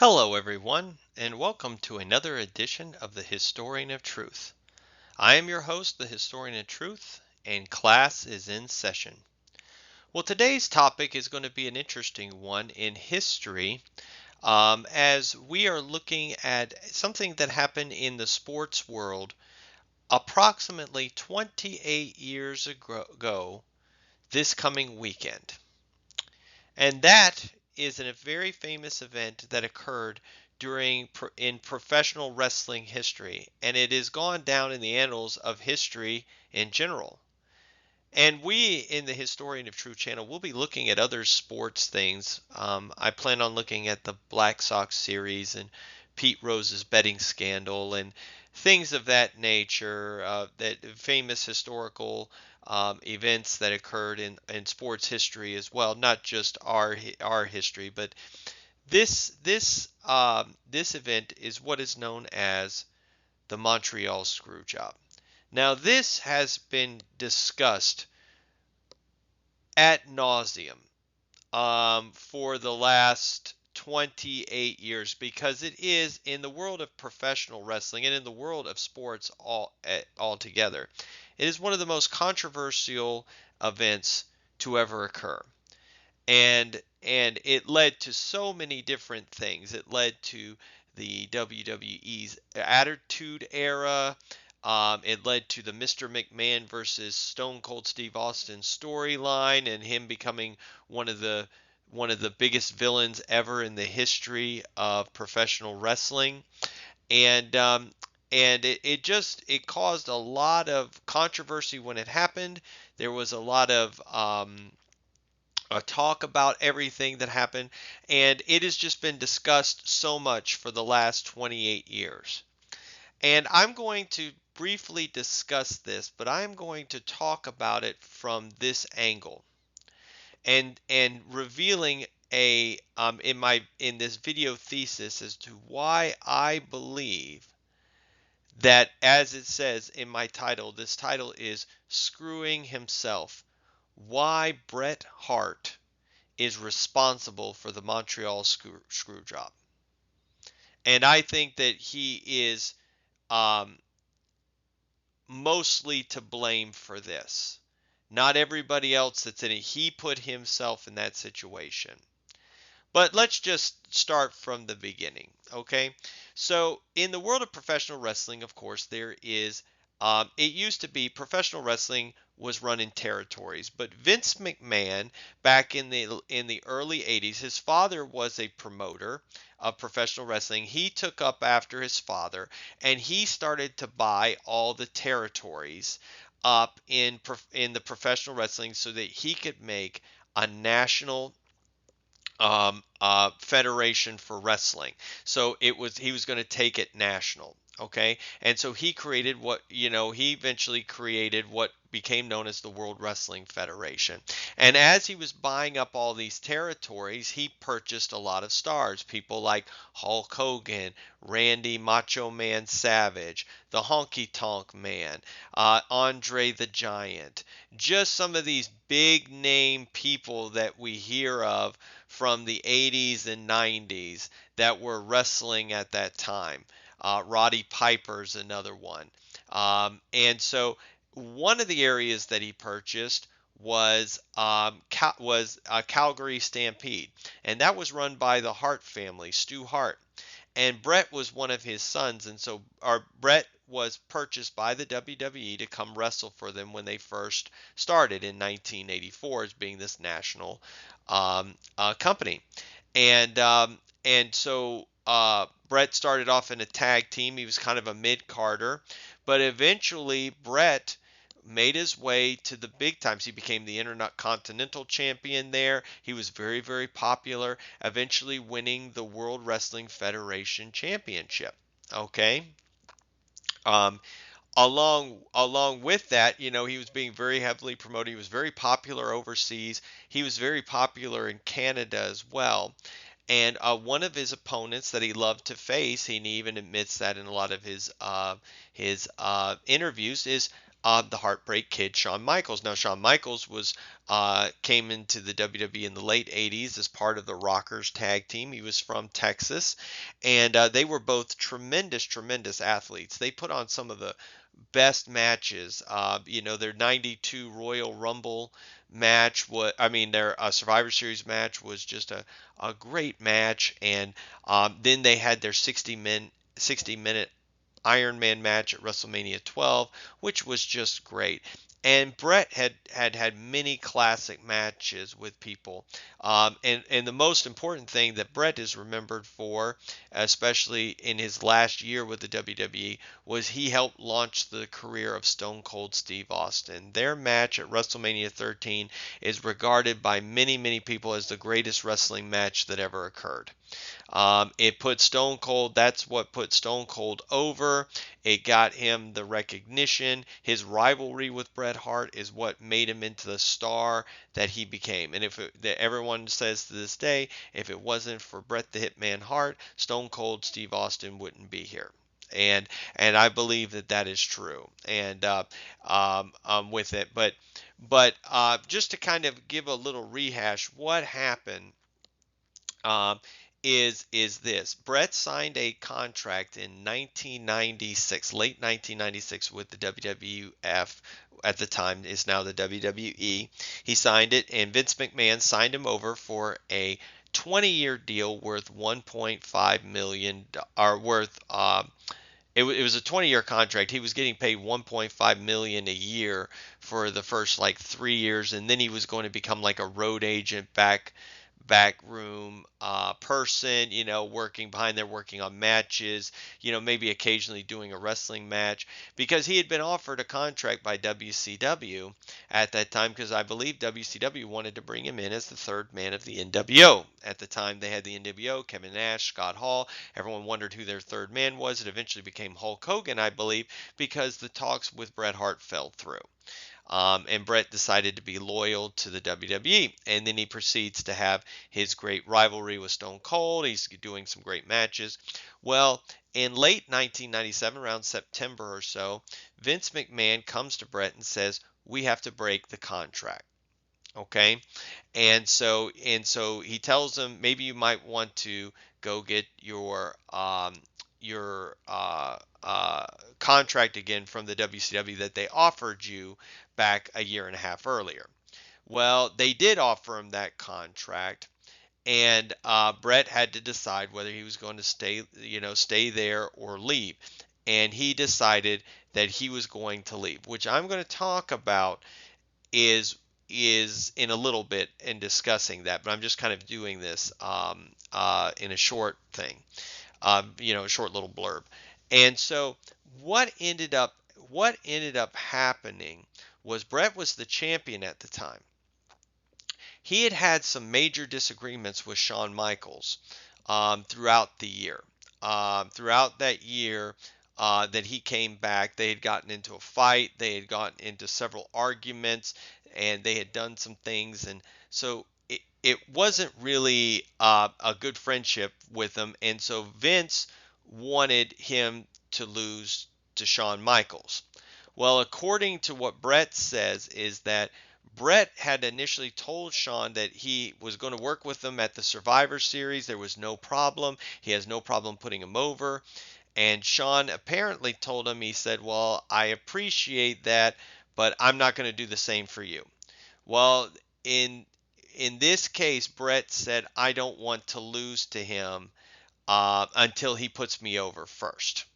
Hello, everyone, and welcome to another edition of the Historian of Truth. I am your host, the Historian of Truth, and class is in session. Well, today's topic is going to be an interesting one in history, as we are looking at something that happened in the sports world approximately 28 years ago this coming weekend. And that is a very famous event that occurred in professional wrestling history, and it has gone down in the annals of history in general. And we in the Historian of Truth channel will be looking at other sports things. I plan on looking at the Black Sox series and Pete Rose's betting scandal and things of that nature, that famous historical events that occurred in sports history as well, not just our history, but this event is what is known as the Montreal Screwjob. Now, this has been discussed ad nauseum for the last 28 years because it is in the world of professional wrestling and in the world of sports altogether. It is one of the most controversial events to ever occur. And it led to so many different things. It led to the WWE's Attitude Era. It led to the Mr. McMahon versus Stone Cold Steve Austin storyline and him becoming one of the biggest villains ever in the history of professional wrestling. And it caused a lot of controversy when it happened. There was a lot of talk about everything that happened, and it has just been discussed so much for the last 28 years. And I'm going to briefly discuss this, but I'm going to talk about it from this angle and revealing a in this video thesis as to why I believe that, as it says in my title, this title is Screwing Himself, why Bret Hart is responsible for the Montreal Screwjob. And I think that he is um, mostly to blame for this. Not everybody else that's in it. He put himself in that situation. But let's just start from the beginning, okay? So, in the world of professional wrestling, of course, there is, it used to be professional wrestling was run in territories, but Vince McMahon, back in the early 80s, his father was a promoter of professional wrestling. He took up after his father, and he started to buy all the territories up in the professional wrestling so that he could make a national federation for wrestling. So he was going to take it national. Okay, and so he eventually created what became known as the World Wrestling Federation. And as he was buying up all these territories, he purchased a lot of stars, people like Hulk Hogan, Randy Macho Man Savage, the Honky Tonk Man, Andre the Giant, just some of these big name people that we hear of from the 80s and 90s that were wrestling at that time. Roddy Piper's another one. And so one of the areas that he purchased was Calgary Stampede, and that was run by the Hart family, Stu Hart. And Bret was one of his sons, and so Bret was purchased by the WWE to come wrestle for them when they first started in 1984 as being this national company. And so Bret started off in a tag team. He was kind of a mid-carder, but eventually Bret made his way to the big times. He became the Intercontinental Champion there. He was very, very popular, eventually winning the World Wrestling Federation Championship. Okay. Um, along with that, he was being very heavily promoted. He was very popular overseas. He was very popular in Canada as well. And one of his opponents that he loved to face, he even admits that in a lot of his interviews, is the Heartbreak Kid, Shawn Michaels. Now, Shawn Michaels was came into the WWE in the late '80s as part of the Rockers tag team. He was from Texas, and they were both tremendous, tremendous athletes. They put on some of the best matches. Their '92 Royal Rumble match. Their Survivor Series match was just a great match, and then they had their 60-minute Iron Man match at WrestleMania 12, which was just great. And Bret had many classic matches with people. And the most important thing that Bret is remembered for, especially in his last year with the WWE, was he helped launch the career of Stone Cold Steve Austin. Their match at WrestleMania 13 is regarded by many, many people as the greatest wrestling match that ever occurred. It put Stone Cold, that's what put Stone Cold over. It got him the recognition. His rivalry with Bret Hart is what made him into the star that he became. And everyone says to this day, if it wasn't for Bret the Hitman Hart, Stone Cold Steve Austin wouldn't be here. And I believe that is true. And with it, but just to kind of give a little rehash, what happened um, is this. Bret signed a contract in 1996, late 1996, with the WWF. At the time is now the WWE. He signed it, and Vince McMahon signed him over for a 20-year deal worth 1.5 million, or worth it was a 20-year contract. He was getting paid 1.5 million a year for the first like 3 years, and then he was going to become like a road agent, backroom person, working behind there, working on matches, maybe occasionally doing a wrestling match, because he had been offered a contract by WCW at that time, because I believe WCW wanted to bring him in as the third man of the NWO. At the time, they had the NWO, Kevin Nash, Scott Hall. Everyone wondered who their third man was. It eventually became Hulk Hogan, I believe, because the talks with Bret Hart fell through. And Bret decided to be loyal to the WWE. And then he proceeds to have his great rivalry with Stone Cold. He's doing some great matches. Well, in late 1997, around September or so, Vince McMahon comes to Bret and says, "We have to break the contract." Okay, and so he tells him, maybe you might want to go get your contract again from the WCW that they offered you back a year and a half earlier. Well, they did offer him that contract, and Bret had to decide whether he was going to stay there or leave. And he decided that he was going to leave, which I'm going to talk about is is in a little bit in discussing that, but I'm just kind of doing this in a short thing, a short little blurb. And so what ended up what ended up happening was Bret was the champion at the time. He had some major disagreements with Shawn Michaels throughout the year. Throughout that year that he came back, they had gotten into a fight. They had gotten into several arguments, and they had done some things. And so it wasn't really a good friendship with them. And so Vince wanted him to lose to Shawn Michaels. Well, according to what Bret says, is that Bret had initially told Shawn that he was going to work with him at the Survivor Series. There was no problem. He has no problem putting him over. And Shawn apparently told him, he said, "Well, I appreciate that, but I'm not going to do the same for you." Well, in this case, Bret said, "I don't want to lose to him until he puts me over first."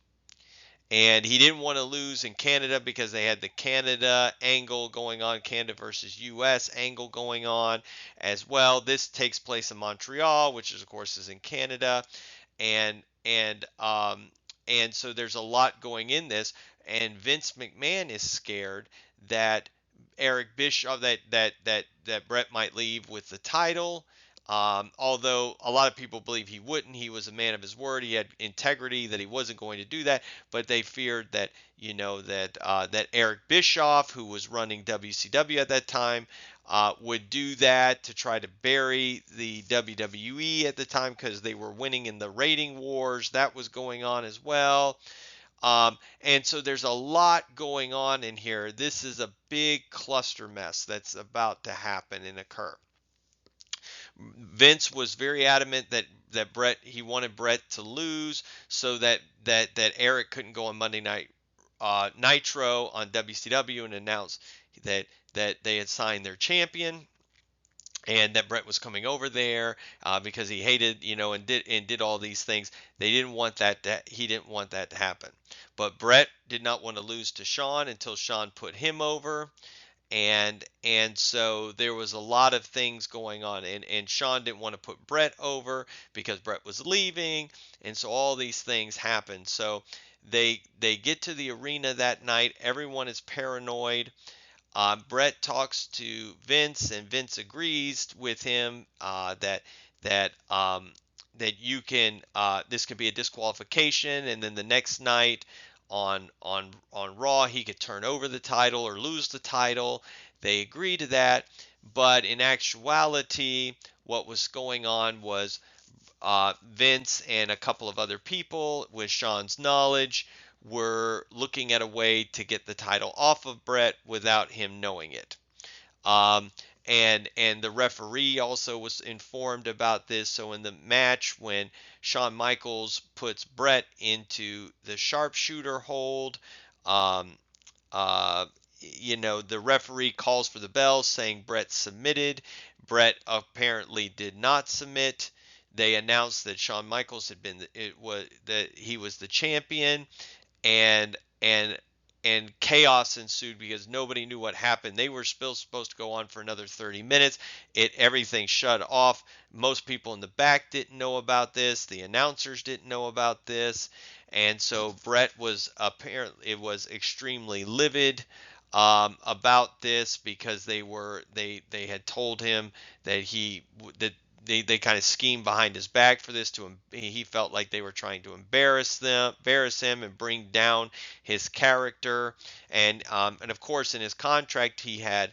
And he didn't want to lose in Canada because they had the Canada angle going on, Canada versus US angle going on as well. This takes place in Montreal, which is, of course, is in Canada, and and um and so there's a lot going in this, and Vince McMahon is scared that Eric Bischoff that Bret might leave with the title. Although a lot of people believe he wouldn't. He was a man of his word. He had integrity, that he wasn't going to do that. But they feared that that Eric Bischoff, who was running WCW at that time, would do that to try to bury the WWE at the time, because they were winning in the rating wars. That was going on as well. And so there's a lot going on in here. This is a big cluster mess that's about to happen and occur. Vince was very adamant that Bret he wanted Bret to lose so that Eric couldn't go on Monday Night Nitro on WCW and announce that they had signed their champion and that Bret was coming over there because he hated, and did all these things. They didn't want that. He didn't want that to happen. But Bret did not want to lose to Shawn until Shawn put him over, and so there was a lot of things going on, and Shawn didn't want to put Bret over because Bret was leaving, and so all these things happened. So they get to the arena that night. Everyone is paranoid. Bret talks to Vince, and Vince agrees with him that that you can this could be a disqualification, and then the next night on Raw he could turn over the title or lose the title. They agree to that, but in actuality, what was going on was Vince and a couple of other people with Shawn's knowledge were looking at a way to get the title off of Bret without him knowing it. Um, and the referee also was informed about this. So in the match, when Shawn Michaels puts Bret into the sharpshooter hold, um, uh, the referee calls for the bell saying Bret submitted. Bret apparently did not submit. They announced that Shawn Michaels had been it was that he was the champion, and and and chaos ensued because nobody knew what happened. They were still supposed to go on for another 30 minutes. Everything shut off. Most people in the back didn't know about this. The announcers didn't know about this. And so Bret was apparently it was extremely livid about this because they had told him that they kind of schemed behind his back for this he felt like they were trying to embarrass him and bring down his character, and of course in his contract he had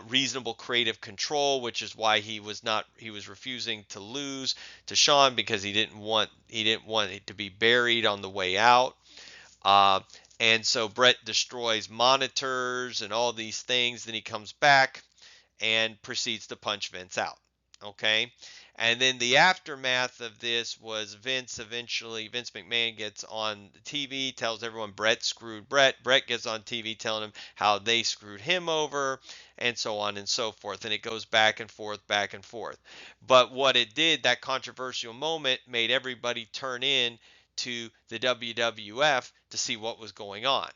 reasonable creative control, which is why he was refusing to lose to Shawn because he didn't want it to be buried on the way out. uh, and so Bret destroys monitors and all these things. Then he comes back and proceeds to punch Vince out. Okay. And then the aftermath of this was Vince McMahon gets on TV, tells everyone Bret screwed Bret. Bret gets on TV telling him how they screwed him over, and so on and so forth. And it goes back and forth, back and forth. But what it did, that controversial moment, made everybody turn in to the WWF to see what was going on,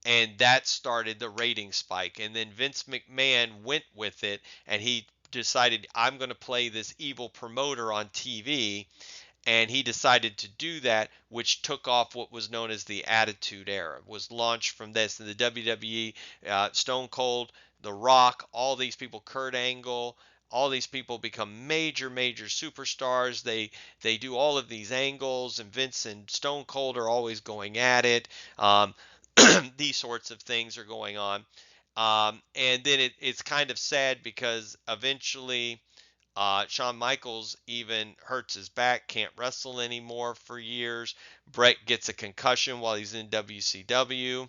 and that started the rating spike. And then Vince McMahon went with it, and he decided, I'm going to play this evil promoter on TV, and he decided to do that, which took off what was known as the Attitude Era. It was launched from this in the WWE. Stone Cold, The Rock, all these people, Kurt Angle, all these people become major superstars. They do all of these angles, and Vince and Stone Cold are always going at it. These sorts of things are going on. And then it's kind of sad because eventually Shawn Michaels even hurts his back, can't wrestle anymore for years. Bret gets a concussion while he's in WCW.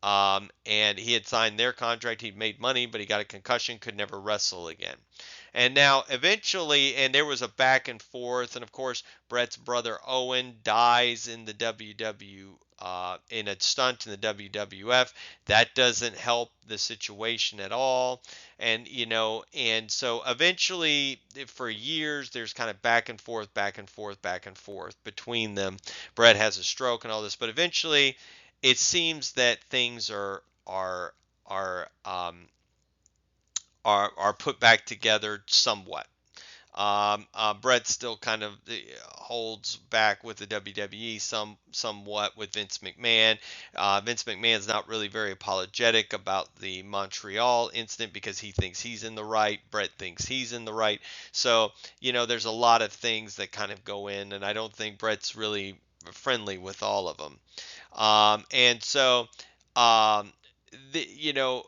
And he had signed their contract. He'd made money, but he got a concussion, could never wrestle again. And now, eventually, and there was a back and forth, and of course, Bret's brother Owen dies in the in a stunt in the WWF. That doesn't help the situation at all. And so eventually, for years, there's kind of back and forth, back and forth, back and forth between them. Bret has a stroke and all this, but eventually, it seems that things are are put back together somewhat. Bret still kind of holds back with the WWE somewhat with Vince McMahon. Vince McMahon's not really very apologetic about the Montreal incident because he thinks he's in the right. Bret thinks he's in the right. So there's a lot of things that kind of go in, and I don't think Bret's really friendly with all of them. And so um, the, you know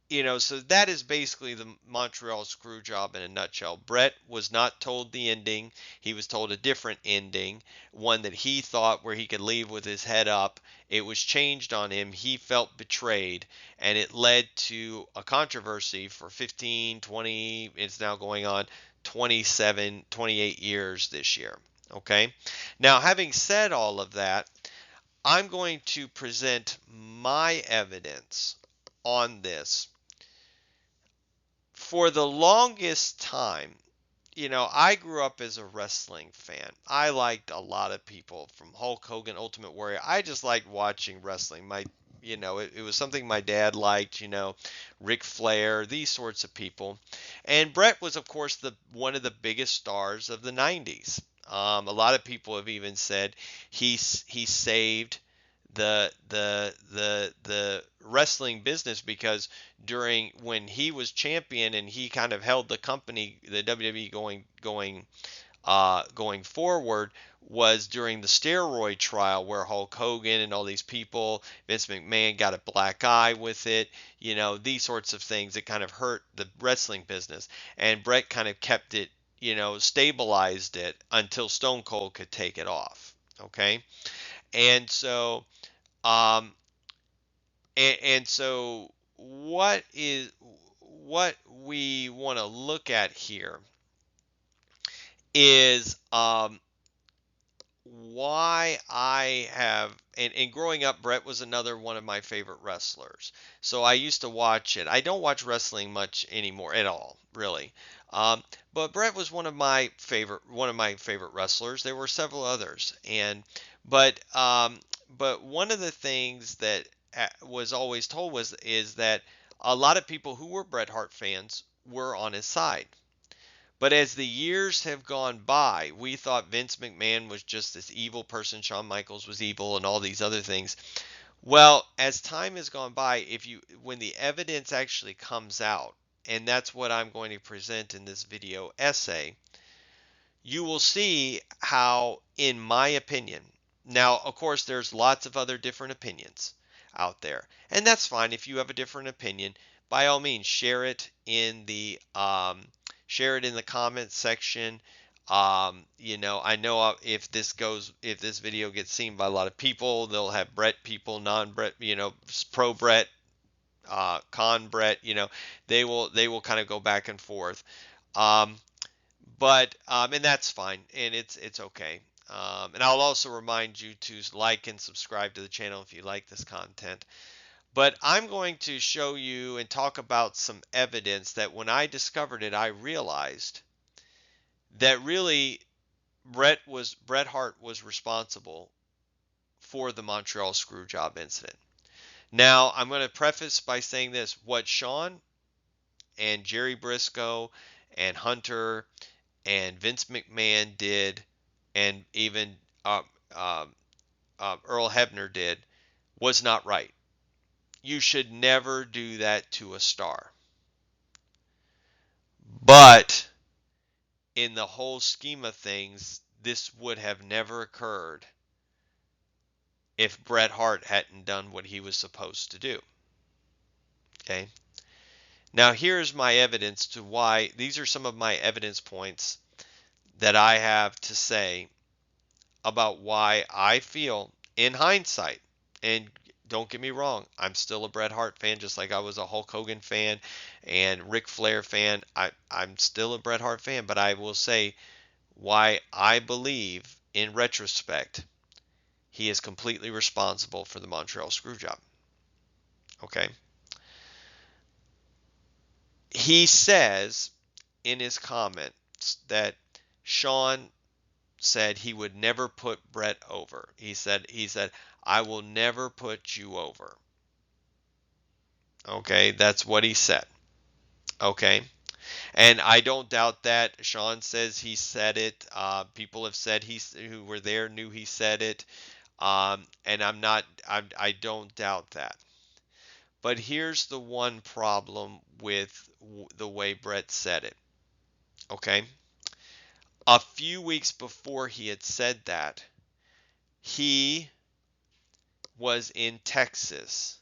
So that is basically the Montreal Screwjob in a nutshell. Bret was not told the ending. He was told a different ending, one that he thought where he could leave with his head up. It was changed on him. He felt betrayed, and it led to a controversy for 15, 20, it's now going on 27, 28 years this year. Okay? Now, having said all of that, I'm going to present my evidence on this. For the longest time, I grew up as a wrestling fan. I liked a lot of people from Hulk Hogan, Ultimate Warrior. I just liked watching wrestling. It was something my dad liked, Ric Flair, these sorts of people. And Bret was, of course, the one of the biggest stars of the 90s. A lot of people have even said he saved the wrestling business because during when he was champion and he kind of held the company, the WWE going forward, was during the steroid trial where Hulk Hogan and all these people, Vince McMahon got a black eye with it, these sorts of things that kind of hurt the wrestling business. And Bret kind of kept it, stabilized it until Stone Cold could take it off. Okay. And so um, and so what we want to look at here is why I have and growing up, Bret was another one of my favorite wrestlers. So I used to watch it. I don't watch wrestling much anymore at all, really. Um, but Bret was one of my favorite wrestlers. There were several others, but but one of the things that was always told is that a lot of people who were Bret Hart fans were on his side. But as the years have gone by, we thought Vince McMahon was just this evil person, Shawn Michaels was evil, and all these other things. Well, as time has gone by, when the evidence actually comes out, and that's what I'm going to present in this video essay, you will see how, in my opinion, now, of course, there's lots of other different opinions out there, and that's fine. If you have a different opinion, by all means, share it in the comments section. I know if this video gets seen by a lot of people, they'll have Bret people, non-Bret, pro Bret, con Bret. They will kind of go back and forth. Um, and that's fine, and it's okay. And I'll also remind you to like and subscribe to the channel if you like this content. But I'm going to show you and talk about some evidence that when I discovered it, I realized that really Bret Hart was responsible for the Montreal Screwjob incident. Now, I'm going to preface by saying this: what Shawn and Jerry Briscoe and Hunter and Vince McMahon did, and even Earl Hebner did, was not right. You should never do that to a star. But in the whole scheme of things, this would have never occurred if Bret Hart hadn't done what he was supposed to do. Okay? Now, here's my evidence to why these are some of my evidence points that I have to say about why I feel, in hindsight, and don't get me wrong, I'm still a Bret Hart fan, just like I was a Hulk Hogan fan and Ric Flair fan. I'm still a Bret Hart fan, but I will say why I believe, in retrospect, he is completely responsible for the Montreal Screwjob. Okay? He says in his comments that Shawn said he would never put Bret over. He said I will never put you over. Okay, that's what he said. Okay, and I don't doubt that. Shawn says he said it. People have said who were there knew he said it. And I don't doubt that. But here's the one problem with the way Bret said it. Okay, a few weeks before he had said that, he was in Texas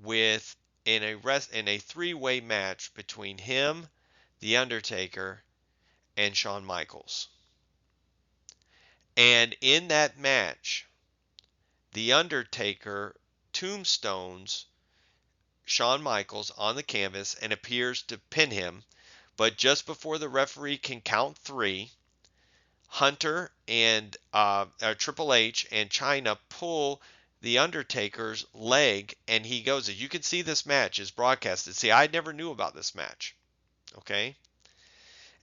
with in a three-way match between him, The Undertaker, and Shawn Michaels. And in that match, The Undertaker tombstones Shawn Michaels on the canvas and appears to pin him, but just before the referee can count three, Hunter and Triple H and Chyna pull the Undertaker's leg, and he goes. You can see this match is broadcasted. See, I never knew about this match. Okay,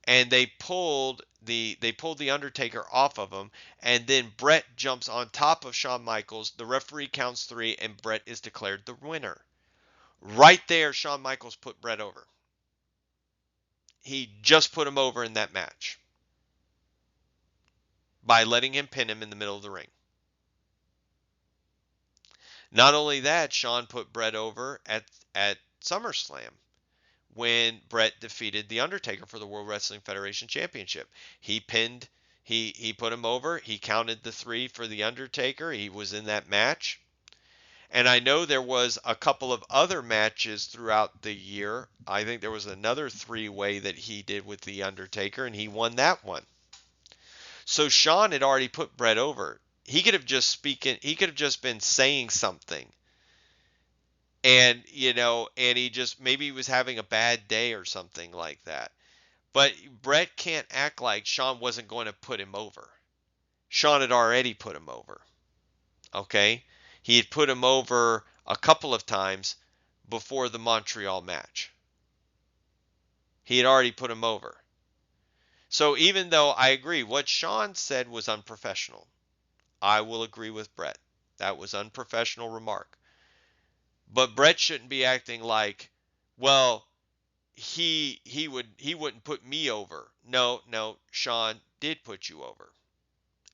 and they pulled the Undertaker off of him, and then Bret jumps on top of Shawn Michaels. The referee counts three, and Bret is declared the winner. Right there, Shawn Michaels put Bret over. He just put him over in that match by letting him pin him in the middle of the ring. Not only that, Shawn put Bret over at SummerSlam when Bret defeated The Undertaker for the World Wrestling Federation Championship. He put him over. He counted the three for The Undertaker. He was in that match. And I know there was a couple of other matches throughout the year. I think there was another three-way that he did with The Undertaker, and he won that one. So Shawn had already put Bret over. He could have just been saying something. And, and he just, maybe he was having a bad day or something like that. But Bret can't act like Shawn wasn't going to put him over. Shawn had already put him over. Okay? He had put him over a couple of times before the Montreal match. He had already put him over. So even though I agree, what Shawn said was unprofessional, I will agree with Bret. That was unprofessional remark. But Bret shouldn't be acting like, well, he wouldn't put me over. No, Shawn did put you over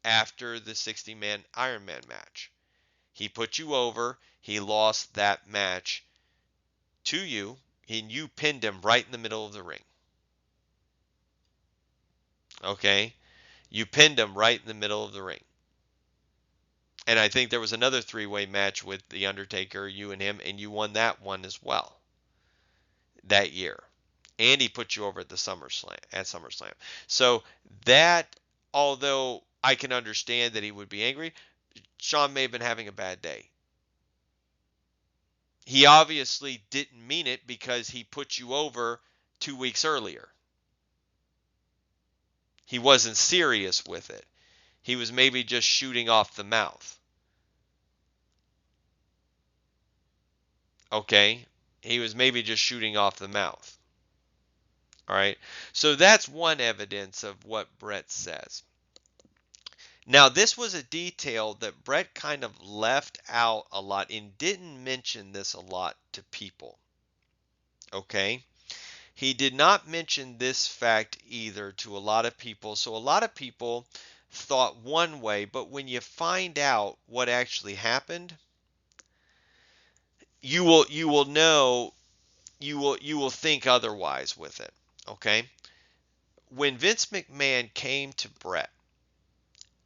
after the 60-man Iron Man match. He put you over. He lost that match to you, and you pinned him right in the middle of the ring. Okay? You pinned him right in the middle of the ring. And I think there was another three-way match with The Undertaker, you and him, and you won that one as well that year. And he put you over at SummerSlam. So that, although I can understand that he would be angry, Shawn may have been having a bad day. He obviously didn't mean it because he put you over 2 weeks earlier. He wasn't serious with it. He was maybe just shooting off the mouth. Okay? He was maybe just shooting off the mouth. All right? So that's one evidence of what Bret says. Now, this was a detail that Bret kind of left out a lot and didn't mention this a lot to people. Okay? He did not mention this fact either to a lot of people. So a lot of people thought one way, but when you find out what actually happened, you will know, you will think otherwise with it. Okay? When Vince McMahon came to Bret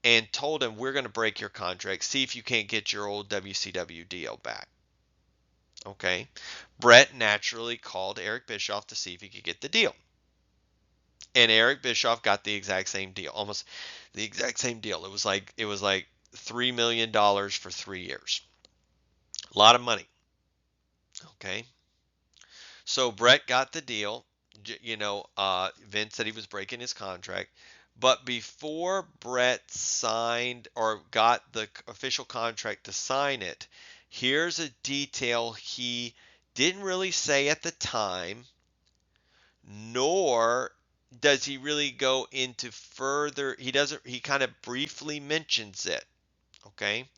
and told him, we're going to break your contract, see if you can't get your old WCW deal back. Okay? Bret naturally called Eric Bischoff to see if he could get the deal. And Eric Bischoff got the exact same deal, almost the exact same deal. It was like $3 million for 3 years. A lot of money. Okay? So Bret got the deal. Vince said he was breaking his contract. But before Bret signed or got the official contract to sign it, here's a detail he didn't really say at the time, nor does he really go into further. He kind of briefly mentions it, okay?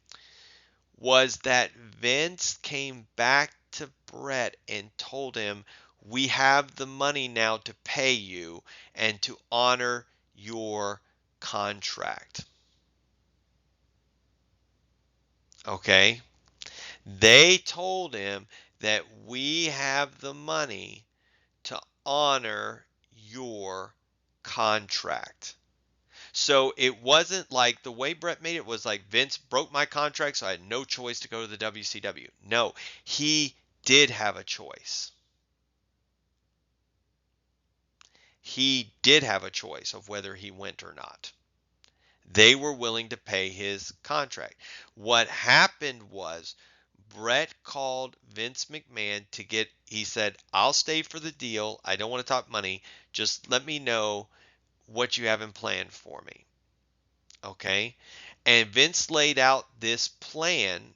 Was that Vince came back to Bret and told him, we have the money now to pay you and to honor your contract. Okay? They told him that we have the money to honor your contract. So it wasn't like the way Bret made it was like Vince broke my contract, so I had no choice to go to the WCW. No, he did have a choice. He did have a choice of whether he went or not. They were willing to pay his contract. What happened was Bret called Vince McMahon to he said, I'll stay for the deal. I don't want to talk money. Just let me know what you have in plan for me. Okay? And Vince laid out this plan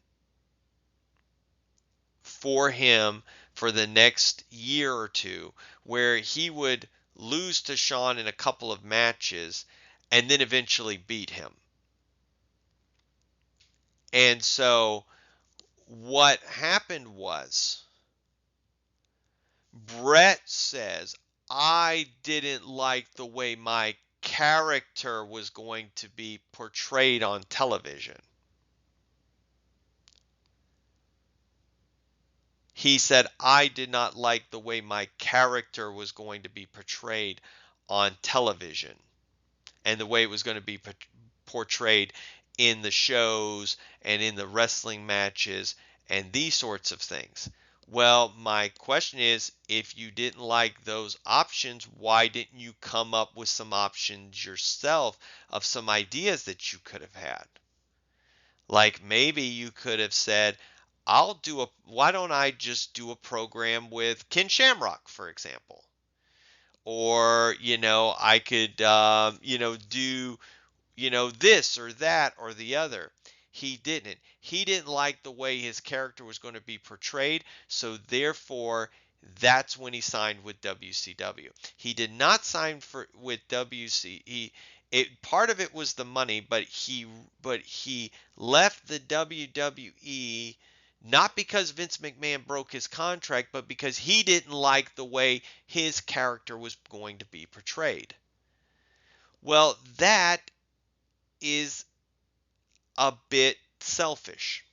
for him for the next year or two where he would lose to Shawn in a couple of matches and then eventually beat him. And so what happened was Bret says, I didn't like the way my character was going to be portrayed on television. He said, I did not like the way my character was going to be portrayed on television and the way it was going to be portrayed in the shows and in the wrestling matches and these sorts of things. Well, my question is, if you didn't like those options, why didn't you come up with some options yourself of some ideas that you could have had? Like maybe you could have said, why don't I just do a program with Ken Shamrock, for example? Or, I could, do this or that or the other. He didn't. He didn't like the way his character was going to be portrayed, so therefore that's when he signed with WCW. He did not sign with WC. Part of it was the money, but he left the WWE not because Vince McMahon broke his contract, but because he didn't like the way his character was going to be portrayed. Well, that is a bit selfish.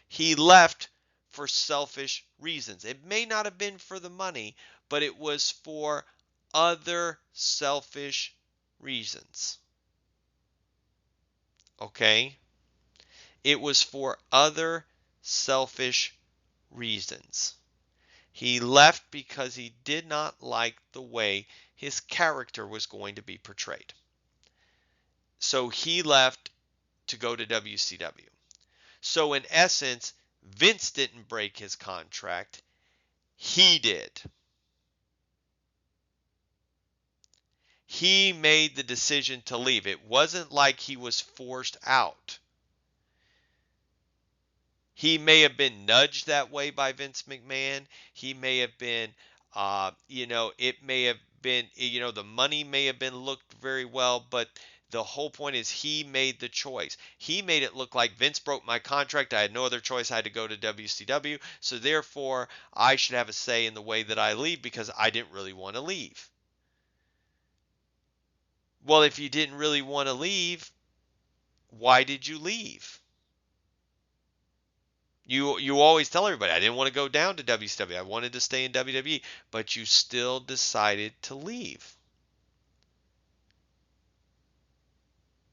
He left for selfish reasons. It may not have been for the money, but it was for other selfish reasons. Okay? It was for other selfish reasons. He left because he did not like the way his character was going to be portrayed. So he left to go to WCW. So in essence, Vince didn't break his contract. He did. He made the decision to leave. It wasn't like he was forced out. He may have been nudged that way by Vince McMahon. He may have been, it may have been, the money may have been looked very well, but the whole point is he made the choice. He made it look like Vince broke my contract. I had no other choice. I had to go to WCW. So therefore, I should have a say in the way that I leave because I didn't really want to leave. Well, if you didn't really want to leave, why did you leave? You always tell everybody, I didn't want to go down to WCW. I wanted to stay in WWE, but you still decided to leave.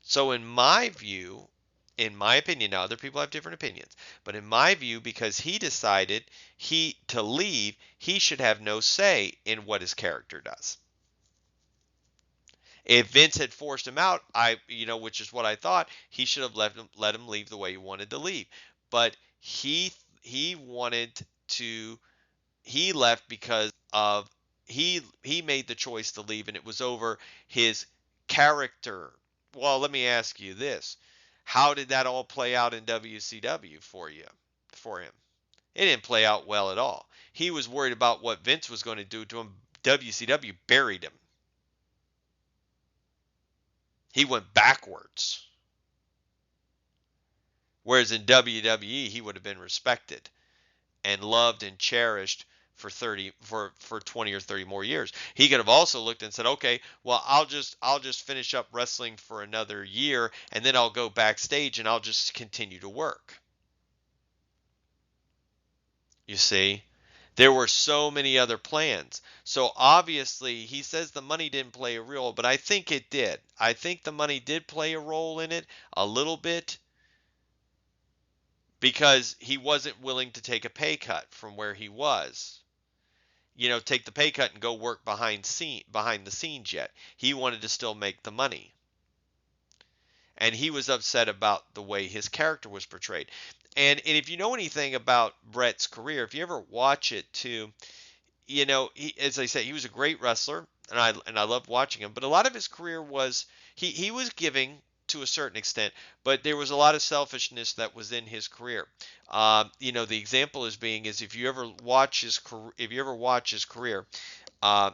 So in my view, in my opinion, now other people have different opinions, but in my view, because he decided to leave, he should have no say in what his character does. If Vince had forced him out, which is what I thought, he should have let him leave the way he wanted to leave. But he wanted to he left because of he made the choice to leave and it was over his character. Well, let me ask you this. How did that all play out in WCW for him? It didn't play out well at all. He was worried about what Vince was going to do to him. WCW buried him. He went backwards. Whereas in WWE, he would have been respected and loved and cherished for 20 or 30 more years. He could have also looked and said, "Okay, well, I'll just finish up wrestling for another year and then I'll go backstage and I'll just continue to work." You see? There were so many other plans. So obviously, he says the money didn't play a role, but I think it did. I think the money did play a role in it a little bit because he wasn't willing to take a pay cut from where he was. Take the pay cut and go work behind the scenes yet. He wanted to still make the money. And he was upset about the way his character was portrayed. And if you know anything about Bret's career, if you ever watch it too, as I say, he was a great wrestler, and I loved watching him. But a lot of his career was he was giving to a certain extent, but there was a lot of selfishness that was in his career. The example is if you ever watch his career, uh,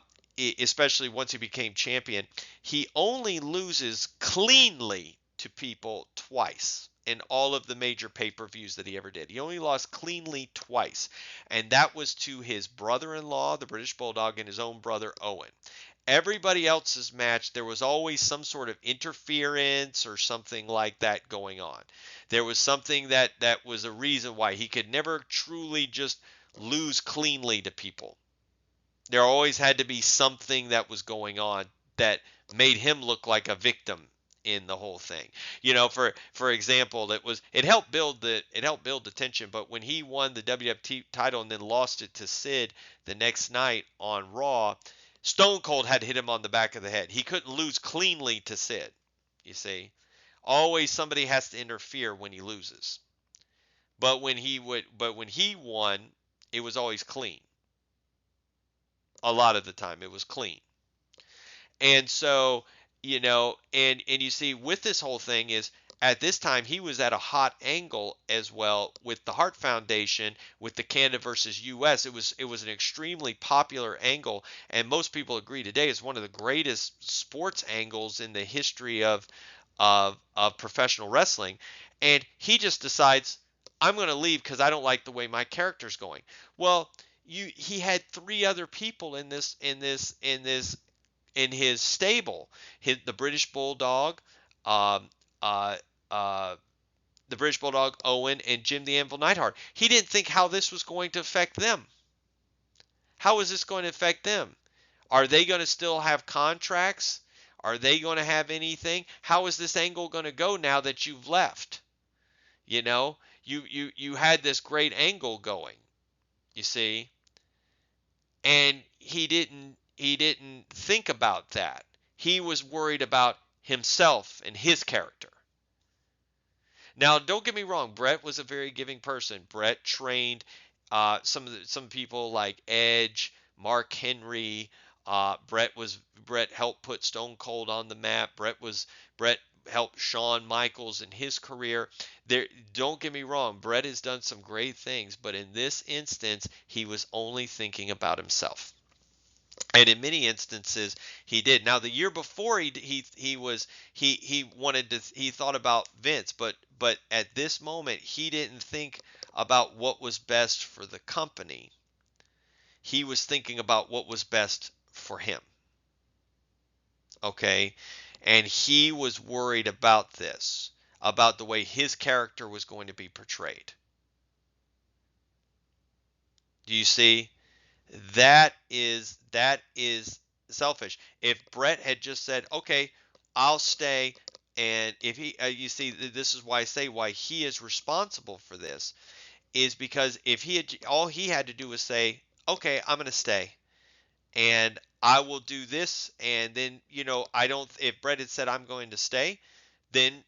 especially once he became champion, he only loses cleanly to people twice in all of the major pay-per-views that he ever did. He only lost cleanly twice, and that was to his brother-in-law, the British Bulldog, and his own brother Owen. Everybody else's match, there was always some sort of interference or something like that going on. There was something that was a reason why he could never truly just lose cleanly to people. There always had to be something that was going on that made him look like a victim in the whole thing. For example, it helped build the tension, but when he won the WWF title and then lost it to Sid the next night on Raw, Stone Cold had hit him on the back of the head. He couldn't lose cleanly to Sid. You see, always somebody has to interfere when he loses. But when he won, it was always clean. A lot of the time it was clean. And so, and you see with this whole thing is at this time he was at a hot angle as well with the Hart Foundation, with the Canada versus US. It was an extremely popular angle, and most people agree today is one of the greatest sports angles in the history of professional wrestling. And he just decides, I'm going to leave because I don't like the way my character's going. Well, he had three other people in his stable, the British Bulldog, um, uh, uh, the British Bulldog Owen, and Jim the Anvil Neidhart. He didn't think how this was going to affect them. How is this going to affect them? Are they going to still have contracts? Are they going to have anything? How is this angle going to go now that you've left? You had this great angle going, you see, and he didn't think about that. He was worried about himself and his character. Now, don't get me wrong. Bret was a very giving person. Bret trained some people like Edge, Mark Henry. Bret helped put Stone Cold on the map. Bret helped Shawn Michaels in his career. Don't get me wrong. Bret has done some great things, but in this instance, he was only thinking about himself. And in many instances he did. Now the year before he thought about Vince, but at this moment he didn't think about what was best for the company. He was thinking about what was best for him. Okay? And he was worried about this, about the way his character was going to be portrayed. Do you see? That is selfish. If Bret had just said, "Okay, I'll stay," and if you see, this is why I say why he is responsible for this, is because if all he had to do was say, "Okay, I'm going to stay, and I will do this," and then I don't. If Bret had said, "I'm going to stay," then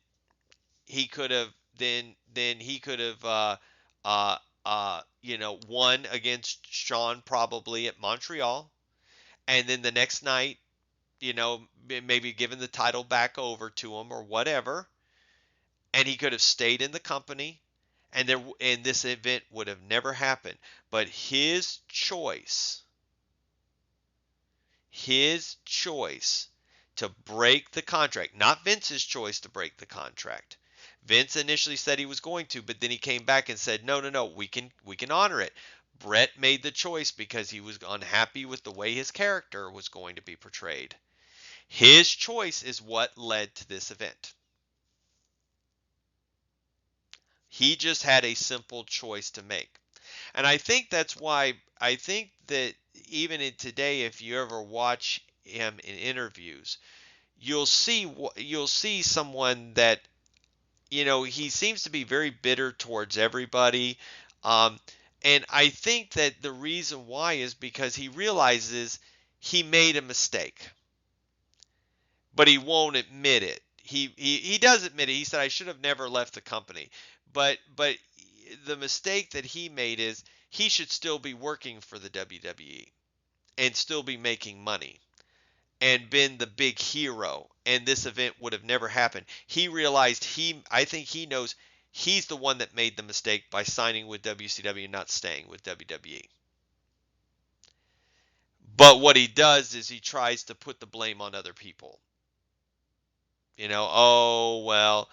he could have then he could have uh, won against Shawn probably at Montreal, and then the next night, maybe given the title back over to him or whatever, and he could have stayed in the company, and this event would have never happened. But his choice to break the contract, not Vince's choice to break the contract. Vince initially said he was going to, but then he came back and said, "No, no, no, we can honor it." Bret made the choice because he was unhappy with the way his character was going to be portrayed. His choice is what led to this event. He just had a simple choice to make. And I think that's why I think that even in today, if you ever watch him in interviews, you'll see someone that he seems to be very bitter towards everybody. Um, and I think that the reason why is because he realizes he made a mistake, but he won't admit it. He does admit it. He said, I should have never left the company. But the mistake that he made is he should still be working for the WWE and still be making money and been the big hero, and this event would have never happened. He realized I think he knows he's the one that made the mistake by signing with WCW and not staying with WWE. But what he does is he tries to put the blame on other people. Oh well,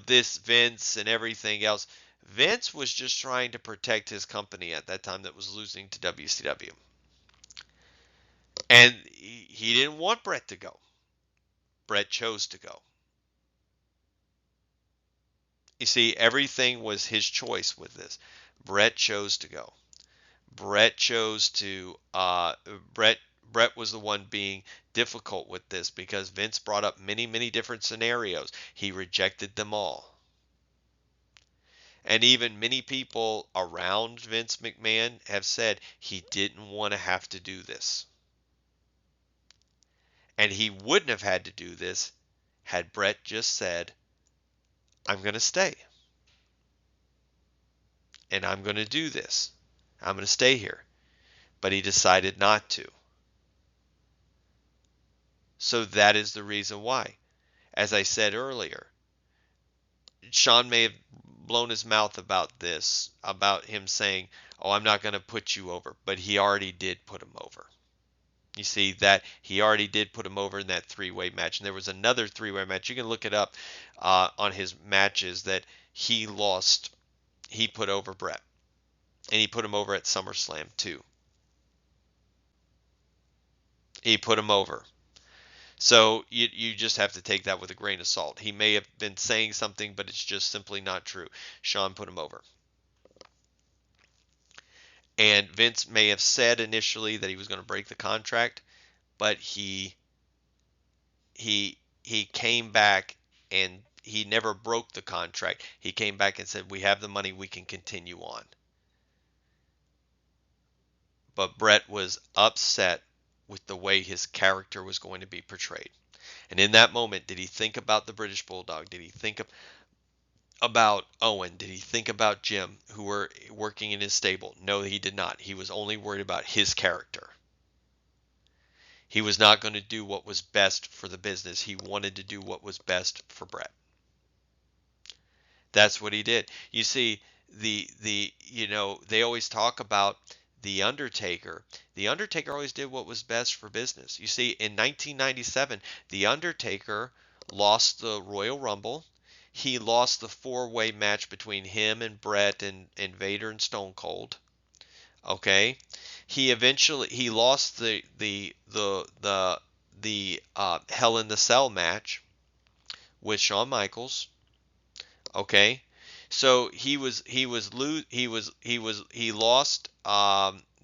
this Vince and everything else. Vince was just trying to protect his company at that time that was losing to WCW. And he didn't want Bret to go. Bret chose to go. You see, everything was his choice with this. Bret chose to go. Bret chose to. Bret was the one being difficult with this because Vince brought up many, many different scenarios. He rejected them all. And even many people around Vince McMahon have said he didn't want to have to do this. And he wouldn't have had to do this had Bret just said, I'm going to stay. And I'm going to do this. I'm going to stay here. But he decided not to. So that is the reason why. As I said earlier, Sean may have blown his mouth about this, about him saying, oh, I'm not going to put you over. But he already did put him over. You see that he already did put him over in that three-way match. And there was another three-way match. You can look it up on his matches that he lost. He put over Bret. And he put him over at SummerSlam too. He put him over. So you just have to take that with a grain of salt. He may have been saying something, but it's just simply not true. Sean put him over. And Vince may have said initially that he was going to break the contract, but he came back and he never broke the contract. He came back and said, we have the money, we can continue on. But Bret was upset with the way his character was going to be portrayed. And in that moment, did he think about the British Bulldog? Did he think about Owen? Did he think about Jim, who were working in his stable? No, he did not. He was only worried about his character. He was not going to do what was best for the business. He wanted to do what was best for Bret. That's what he did. You see, they always talk about the Undertaker. The Undertaker always did what was best for business. You see, in 1997, the Undertaker lost the Royal Rumble. He lost the four-way match between him and Bret and Vader and Stone Cold. Okay, he lost the Hell in the Cell match with Shawn Michaels. Okay, so he lost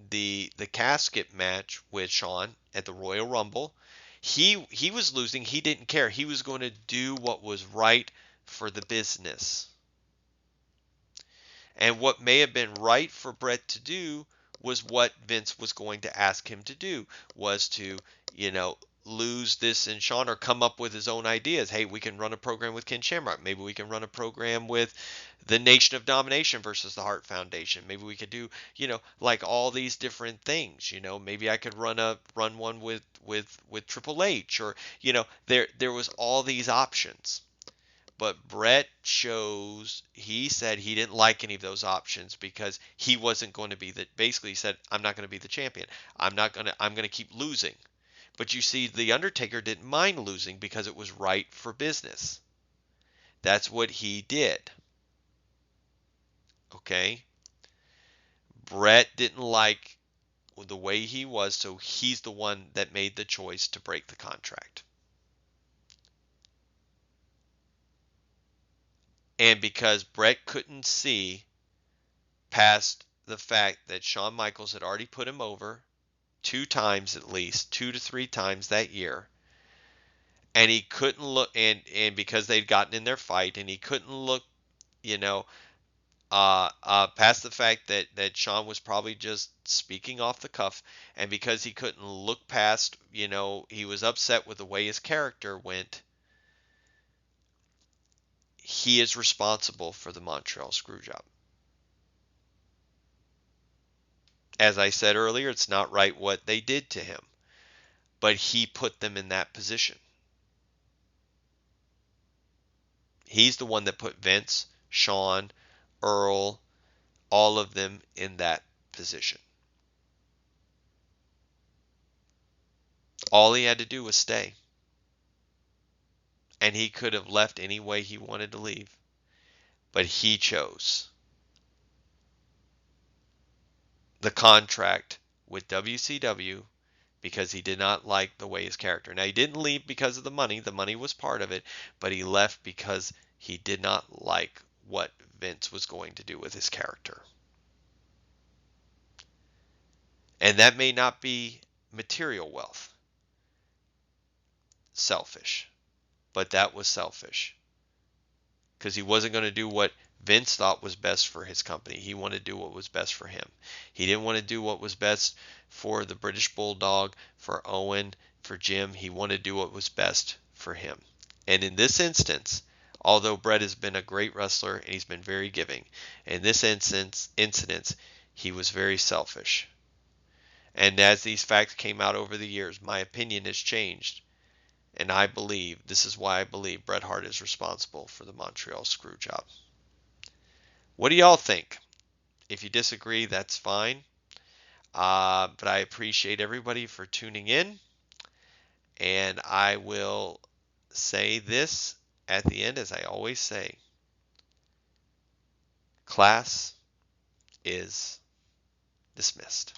the casket match with Shawn at the Royal Rumble. He was losing. He didn't care. He was going to do what was right for the business. And what may have been right for Bret to do was what Vince was going to ask him to do, was to, lose this in Shawn or come up with his own ideas. Hey, we can run a program with Ken Shamrock. Maybe we can run a program with the Nation of Domination versus the Hart Foundation. Maybe we could do, like all these different things. Maybe I could run one with Triple H, or there was all these options. But Bret he said he didn't like any of those options because he wasn't going to be basically he said, I'm not going to be the champion. I'm going to keep losing. But you see, The Undertaker didn't mind losing because it was right for business. That's what he did. Okay? Bret didn't like the way he was, so he's the one that made the choice to break the contract. And because Bret couldn't see past the fact that Shawn Michaels had already put him over 2 times at least, 2 to 3 times that year, And he couldn't look, and because they'd gotten in their fight, and he couldn't look, you know, past the fact that Sean was probably just speaking off the cuff, and because he couldn't look past, he was upset with the way his character went. He is responsible for the Montreal Screwjob. As I said earlier, it's not right what they did to him, but he put them in that position. He's the one that put Vince, Sean, Earl, all of them in that position. All he had to do was stay. And he could have left any way he wanted to leave. But he chose the contract with WCW because he did not like the way his character. Now, he didn't leave because of the money. The money was part of it. But he left because he did not like what Vince was going to do with his character. And that may not be material wealth. Selfish. But that was selfish. Because he wasn't going to do what Vince thought was best for his company. He wanted to do what was best for him. He didn't want to do what was best for the British Bulldog, for Owen, for Jim. He wanted to do what was best for him. And in this instance, although Bret has been a great wrestler and he's been very giving, in this incident, he was very selfish. And as these facts came out over the years, my opinion has changed. And I believe, this is why I believe Bret Hart is responsible for the Montreal Screwjob. What do y'all think? If you disagree, that's fine. But I appreciate everybody for tuning in. And I will say this at the end, as I always say. Class is dismissed.